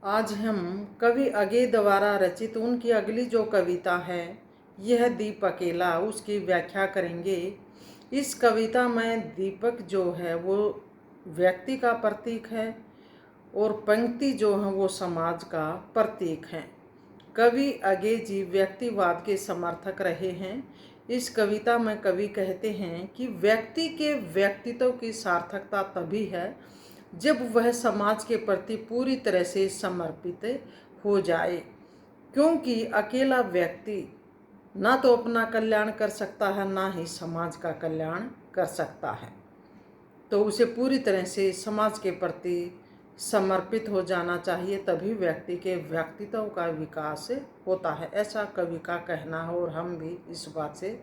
आज हम कवि अगे द्वारा रचित उनकी अगली जो कविता है यह दीप अकेला, उसकी व्याख्या करेंगे। इस कविता में दीपक जो है वो व्यक्ति का प्रतीक है और पंक्ति जो है वो समाज का प्रतीक है। कवि अगे जी व्यक्तिवाद के समर्थक रहे हैं। इस कविता में कवि कहते हैं कि व्यक्ति के व्यक्तित्व की सार्थकता तभी है जब वह समाज के प्रति पूरी तरह से समर्पित हो जाए, क्योंकि अकेला व्यक्ति ना तो अपना कल्याण कर सकता है ना ही समाज का कल्याण कर सकता है। तो उसे पूरी तरह से समाज के प्रति समर्पित हो जाना चाहिए, तभी व्यक्ति के व्यक्तित्व का विकास होता है, ऐसा कवि का कहना है। और हम भी इस बात से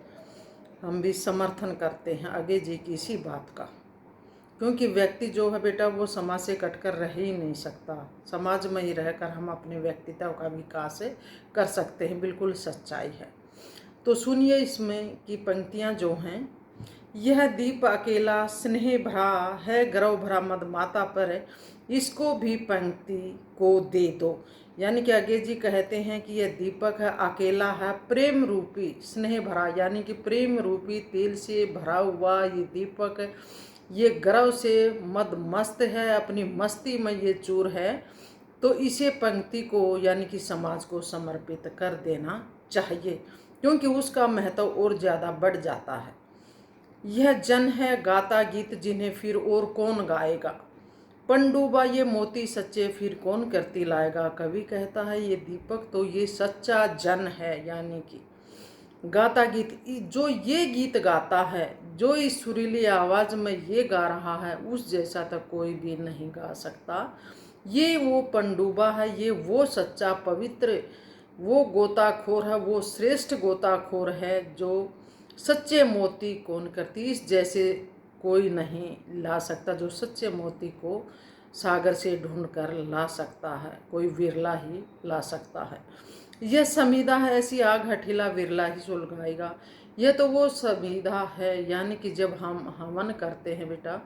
हम भी समर्थन करते हैं अगे जी की इसी बात का, क्योंकि व्यक्ति जो है बेटा वो समाज से कटकर रह ही नहीं सकता। समाज में ही रहकर हम अपने व्यक्तित्व का विकास कर सकते हैं, बिल्कुल सच्चाई है। तो सुनिए इसमें की पंक्तियां जो हैं। यह दीप अकेला स्नेह भरा है, गर्व भरा मद माता पर, इसको भी पंक्ति को दे दो। यानी कि आगे जी कहते हैं कि यह दीपक है, अकेला है, प्रेम रूपी स्नेह भरा यानी कि प्रेम रूपी तेल से भरा हुआ ये दीपक, ये गर्व से मद मस्त है, अपनी मस्ती में ये चूर है। तो इसे पंक्ति को यानी कि समाज को समर्पित कर देना चाहिए, क्योंकि उसका महत्व और ज़्यादा बढ़ जाता है। यह जन है गाता गीत जिन्हें फिर और कौन गाएगा, पंडुबा ये मोती सच्चे फिर कौन करती लाएगा। कवि कहता है ये दीपक तो ये सच्चा जन है, यानी कि गाता गीत, जो ये गीत गाता है, जो इस सुरीली आवाज़ में ये गा रहा है, उस जैसा तो कोई भी नहीं गा सकता। ये वो पंडुबा है, ये वो सच्चा पवित्र वो गोताखोर है, वो श्रेष्ठ गोताखोर है जो सच्चे मोती कौन करती, इस जैसे कोई नहीं ला सकता। जो सच्चे मोती को सागर से ढूंढ कर ला सकता है, कोई विरला ही ला सकता है। यह समीधा है ऐसी आग हठीला विरला ही सुलगाएगा। यह तो वो समीधा है, यानी कि जब हम हवन करते हैं बेटा,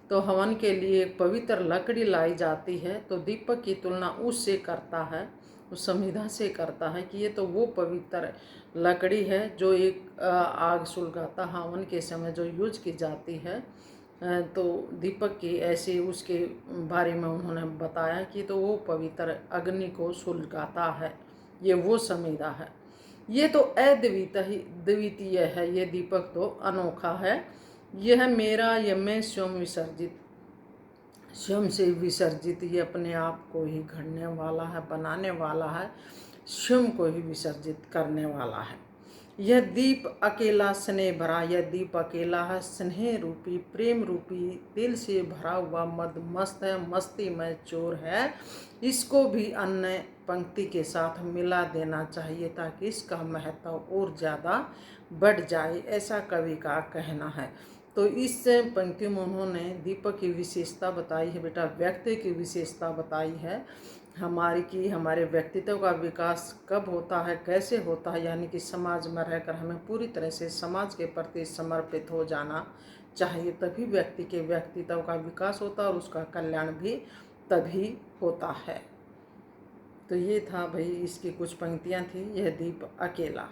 तो हवन के लिए एक पवित्र लकड़ी लाई जाती है, तो दीपक की तुलना उससे करता है, उस समीधा से करता है कि ये तो वो पवित्र लकड़ी है जो एक आग सुलगाता हवन के समय जो यूज की जाती है। तो दीपक की ऐसे उसके बारे में उन्होंने बताया कि तो वो पवित्र अग्नि को सुलगाता है, ये वो समीधा है। ये तो अद्वितीय है, ये दीपक तो अनोखा है। यह मेरा, यह मैं स्वयं विसर्जित, स्वयं से विसर्जित, ये अपने आप को ही घड़ने वाला है, बनाने वाला है, स्वयं को ही विसर्जित करने वाला है। यह दीप अकेला स्नेह भरा, यह दीप अकेला है स्नेह रूपी प्रेम रूपी तेल से भरा हुआ मद मस्त है, मस्ती में चोर है। इसको भी अन्य पंक्ति के साथ मिला देना चाहिए ताकि इसका महत्व और ज़्यादा बढ़ जाए, ऐसा कवि का कहना है। तो इस पंक्ति में उन्होंने दीपक की विशेषता बताई है बेटा, व्यक्ति की विशेषता बताई है हमारे व्यक्तित्व का विकास कब होता है, कैसे होता है, यानी कि समाज में रहकर हमें पूरी तरह से समाज के प्रति समर्पित हो जाना चाहिए, तभी व्यक्ति के व्यक्तित्व का विकास होता है और उसका कल्याण भी तभी होता है। तो ये था भाई, इसकी कुछ पंक्तियाँ थी, यह दीप अकेला।